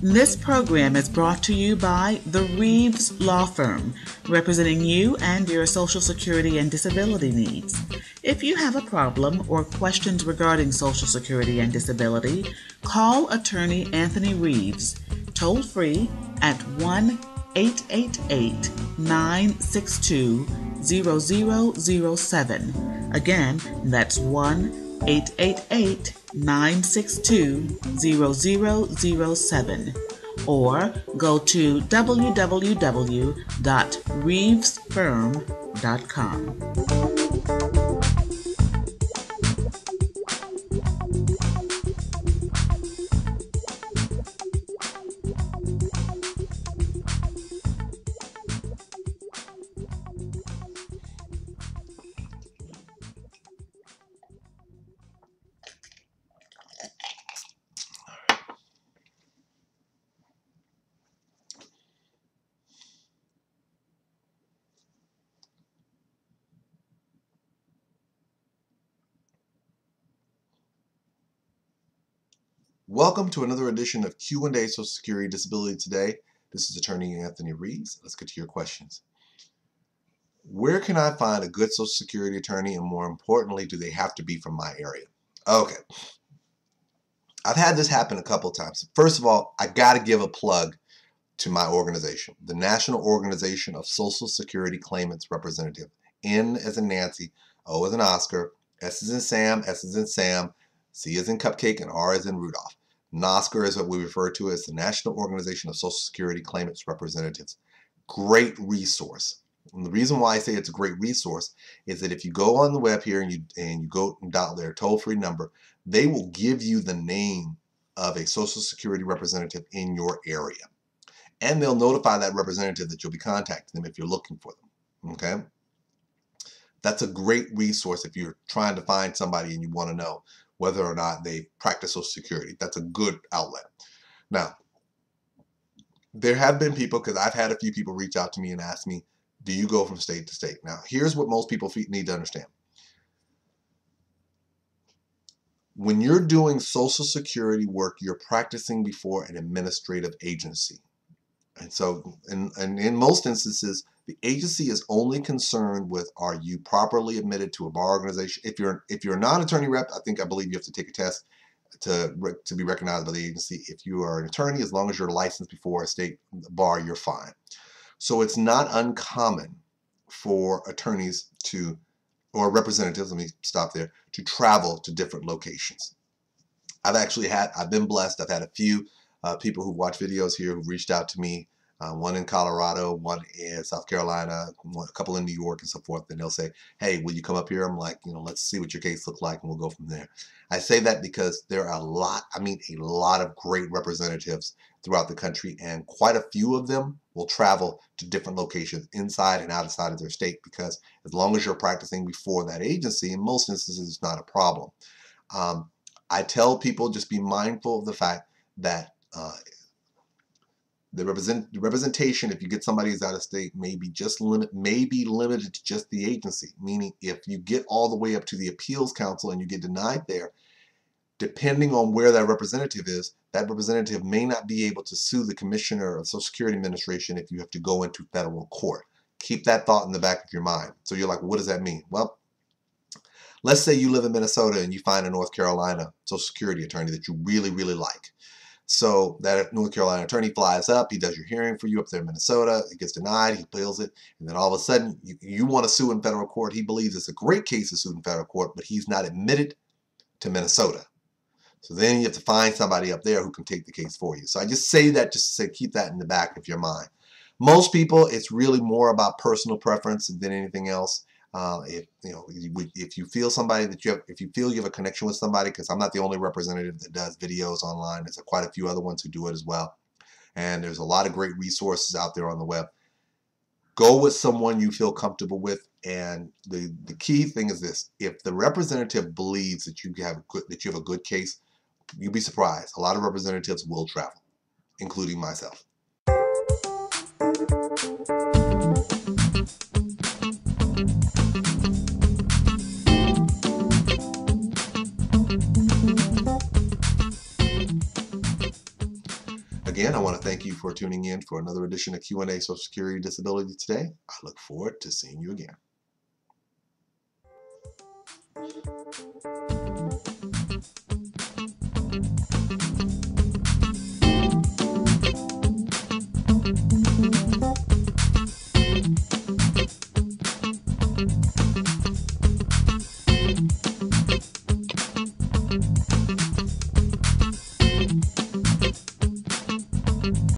This program is brought to you by the Reeves Law Firm, representing you and your Social Security and disability needs. If you have a problem or questions regarding Social Security and disability, call attorney Anthony Reeves, toll free at 1-888-962-0007. Again, that's 1-888-962-0007. Or go to www.reevesfirm.com. Welcome to another edition of Q&A Social Security Disability Today. This is attorney Anthony Reeves. Let's get to your questions. Where can I find a good Social Security attorney, and more importantly, do they have to be from my area? Okay. I've had this happen a couple of times. First of all, I got to give a plug to my organization, the National Organization of Social Security Claimants Representative. N as in Nancy, O as in Oscar, S as in Sam, S as in Sam, C as in Cupcake, and R as in Rudolph. NOSCR is what we refer to as the National Organization of Social Security Claimants Representatives. Great resource. And the reason why I say it's a great resource is that if you go on the web here and you go and dial their toll-free number, they will give you the name of a Social Security representative in your area. And they'll notify that representative that you'll be contacting them if you're looking for them. Okay? That's a great resource if you're trying to find somebody and you want to know whether or not they practice Social Security. That's a good outlet. Now, there have been people, because I've had a few people reach out to me and ask me, do you go from state to state? Now, here's what most people need to understand. When you're doing Social Security work, you're practicing before an administrative agency. And so, in most instances, the agency is only concerned with, are you properly admitted to a bar organization? If you're a non-attorney rep, I believe you have to take a test to be recognized by the agency. If you are an attorney, as long as you're licensed before a state bar, you're fine. So it's not uncommon for attorneys or representatives, let me stop there, to travel to different locations. I've been blessed. I've had a few people who watch videos here who've reached out to me, one in Colorado, one in South Carolina, a couple in New York and so forth. And they'll say, hey, will you come up here? I'm like, let's see what your case looks like and we'll go from there. I say that because there are a lot of great representatives throughout the country, and quite a few of them will travel to different locations inside and outside of their state, because as long as you're practicing before that agency, in most instances, it's not a problem. I tell people, just be mindful of the fact that the representation, if you get somebody who's out of state, may be limited to just the agency. Meaning, if you get all the way up to the appeals council and you get denied there, depending on where that representative is, that representative may not be able to sue the Commissioner of Social Security Administration if you have to go into federal court. Keep that thought in the back of your mind. So you're like, what does that mean? Well, let's say you live in Minnesota and you find a North Carolina Social Security attorney that you really, really like. So that North Carolina attorney flies up, he does your hearing for you up there in Minnesota, it gets denied, he appeals it, and then all of a sudden you want to sue in federal court. He believes it's a great case to sue in federal court, but he's not admitted to Minnesota. So then you have to find somebody up there who can take the case for you. So I just say that just to say, keep that in the back of your mind. Most people, it's really more about personal preference than anything else. If you feel if you feel you have a connection with somebody, because I'm not the only representative that does videos online, there's quite a few other ones who do it as well, and there's a lot of great resources out there on the web. Go with someone you feel comfortable with, and the key thing is this: if the representative believes that you have a good case, you'll be surprised. A lot of representatives will travel, including myself. Again, I want to thank you for tuning in for another edition of Q&A Social Security Disability Today. I look forward to seeing you again.